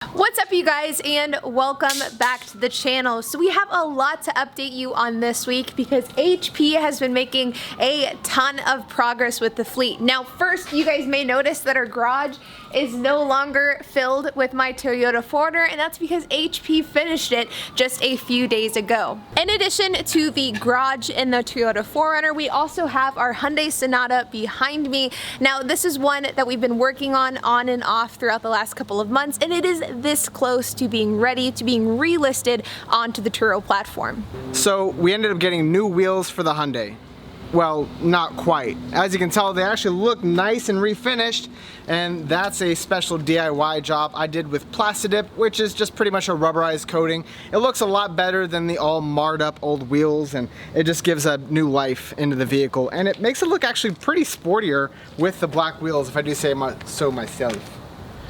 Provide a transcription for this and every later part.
What's up, you guys, and welcome back to the channel. So we have a lot to update you on this week because HP has been making a ton of progress with the fleet. Now first, you guys may notice that our garage is no longer filled with my Toyota 4Runner, and that's because HP finished it just a few days ago. In addition to the garage in the Toyota 4Runner, we also have our Hyundai Sonata behind me. Now this is one that we've been working on and off throughout the last couple of months, and it is this close to being ready to being relisted onto the Turo platform. So we ended up getting new wheels for the Hyundai. Well, not quite. As you can tell, they actually look nice and refinished, and that's a special DIY job I did with Plastidip, which is just pretty much a rubberized coating. It looks a lot better than the all marred up old wheels, and it just gives a new life into the vehicle, and it makes it look actually pretty sportier with the black wheels, if I do say so myself.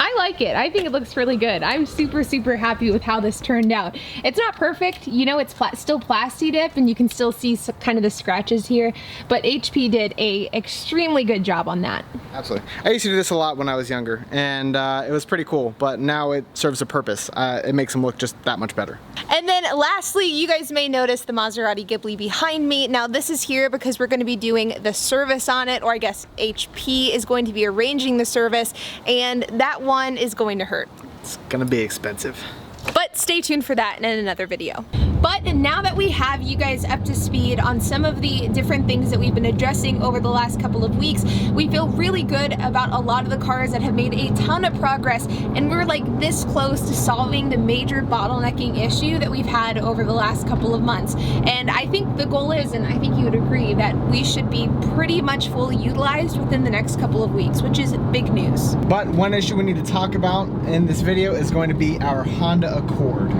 I like it. I think it looks really good. I'm super happy with how this turned out. It's not perfect, you know, it's still Plastidip and you can still see kind of the scratches here, but HP did a extremely good job on that. Absolutely. I used to do this a lot when I was younger, and it was pretty cool, but now it serves a purpose. It makes them look just that much better. And then lastly, you guys may notice the Maserati Ghibli behind me. Now this is here because we're going to be doing the service on it, or I guess HP is going to be arranging the service, and that one is going to hurt. It's gonna be expensive. But stay tuned for that in another video. But now that we have you guys up to speed on some of the different things that we've been addressing over the last couple of weeks, we feel really good about a lot of the cars that have made a ton of progress, and we're like this close to solving the major bottlenecking issue that we've had over the last couple of months. And I think the goal is, and I think you would agree, that we should be pretty much fully utilized within the next couple of weeks, which is big news. But one issue we need to talk about in this video is going to be our Honda Accord.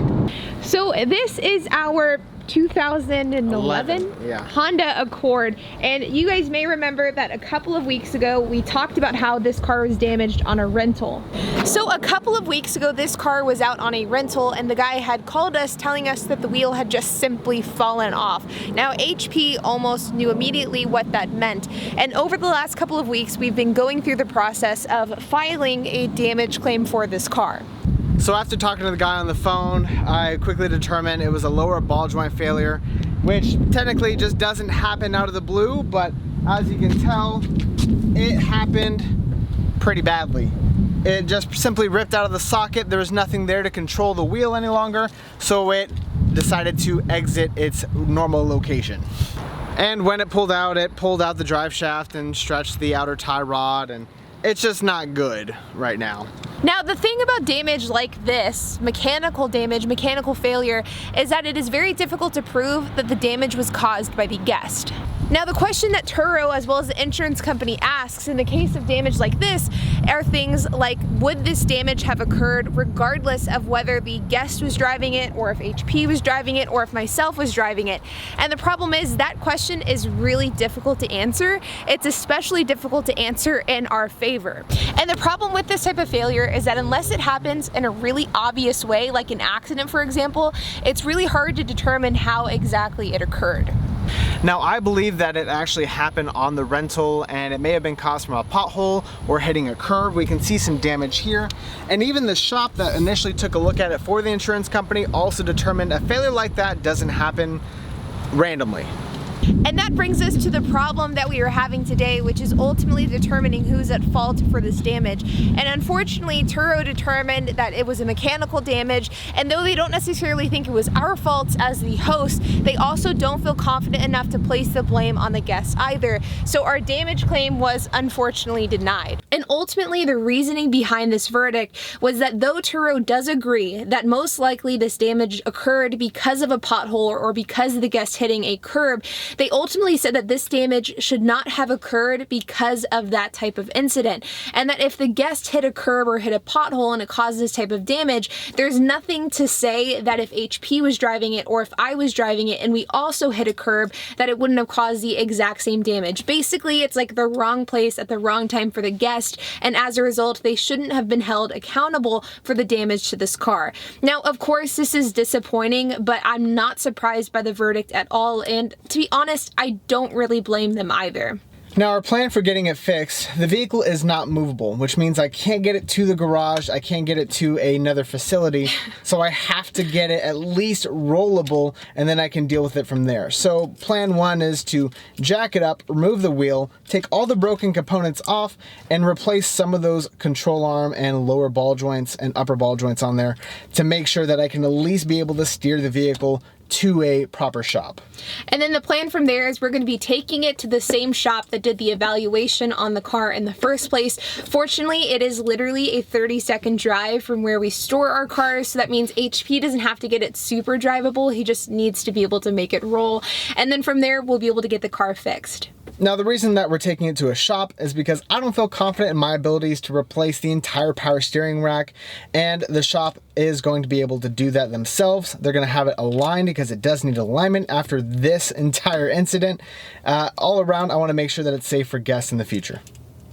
So this is our 2011 Honda Accord, and you guys may remember that a couple of weeks ago we talked about how this car was damaged on a rental. So a couple of weeks ago this car was out on a rental, and the guy had called us telling us that the wheel had just simply fallen off. Now HP almost knew immediately what that meant, and over the last couple of weeks we've been going through the process of filing a damage claim for this car. So after talking to the guy on the phone, I quickly determined it was a lower ball joint failure, which technically just doesn't happen out of the blue, but as you can tell, it happened pretty badly. It just simply ripped out of the socket. There was nothing there to control the wheel any longer, so it decided to exit its normal location. And when it pulled out the drive shaft and stretched the outer tie rod, and it's just not good right now. Now the thing about damage like this, mechanical damage, mechanical failure, is that it is very difficult to prove that the damage was caused by the guest. Now the question that Turo as well as the insurance company asks in the case of damage like this are things like, would this damage have occurred regardless of whether the guest was driving it, or if HP was driving it, or if myself was driving it? And the problem is that question is really difficult to answer. It's especially difficult to answer in our favor. And the problem with this type of failure is that unless it happens in a really obvious way, like an accident for example, it's really hard to determine how exactly it occurred. Now I believe that it actually happened on the rental, and it may have been caused from a pothole or hitting a curb. We can see some damage here, and even the shop that initially took a look at it for the insurance company also determined a failure like that doesn't happen randomly. And that brings us to the problem that we are having today, which is ultimately determining who's at fault for this damage. And unfortunately, Turo determined that it was a mechanical damage, and though they don't necessarily think it was our fault as the host, they also don't feel confident enough to place the blame on the guests either. So our damage claim was unfortunately denied. And ultimately, the reasoning behind this verdict was that though Turo does agree that most likely this damage occurred because of a pothole or because of the guest hitting a curb, they ultimately said that this damage should not have occurred because of that type of incident, and that if the guest hit a curb or hit a pothole and it caused this type of damage, there's nothing to say that if HP was driving it or if I was driving it and we also hit a curb, that it wouldn't have caused the exact same damage. Basically, it's like the wrong place at the wrong time for the guest, and as a result, they shouldn't have been held accountable for the damage to this car. Now, of course, this is disappointing, but I'm not surprised by the verdict at all, and to be honest, I don't really blame them either. Now our plan for getting it fixed, the vehicle is not movable, which means I can't get it to the garage, I can't get it to another facility, so I have to get it at least rollable and then I can deal with it from there. So plan one is to jack it up, remove the wheel, take all the broken components off and replace some of those control arm and lower ball joints and upper ball joints on there to make sure that I can at least be able to steer the vehicle to a proper shop. And then the plan from there is we're going to be taking it to the same shop that did the evaluation on the car in the first place. Fortunately, it is literally a 30-second drive from where we store our cars, so that means HP doesn't have to get it super drivable. He just needs to be able to make it roll. And then from there, we'll be able to get the car fixed. Now the reason that we're taking it to a shop is because I don't feel confident in my abilities to replace the entire power steering rack, and the shop is going to be able to do that themselves. They're going to have it aligned because it does need alignment after this entire incident. All around, I want to make sure that it's safe for guests in the future.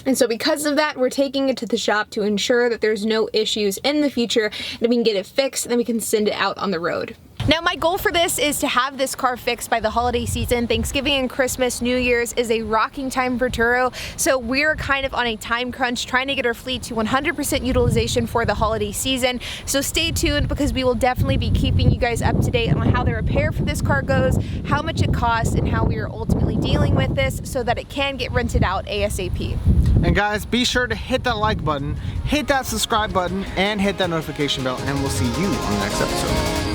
And so because of that, we're taking it to the shop to ensure that there's no issues in the future, that we can get it fixed, and then we can send it out on the road. Now my goal for this is to have this car fixed by the holiday season. Thanksgiving and Christmas, New Year's is a rocking time for Turo, so we're kind of on a time crunch trying to get our fleet to 100% utilization for the holiday season. So stay tuned because we will definitely be keeping you guys up to date on how the repair for this car goes, how much it costs, and how we are ultimately dealing with this so that it can get rented out ASAP. And guys, be sure to hit that like button, hit that subscribe button, and hit that notification bell, and we'll see you on the next episode.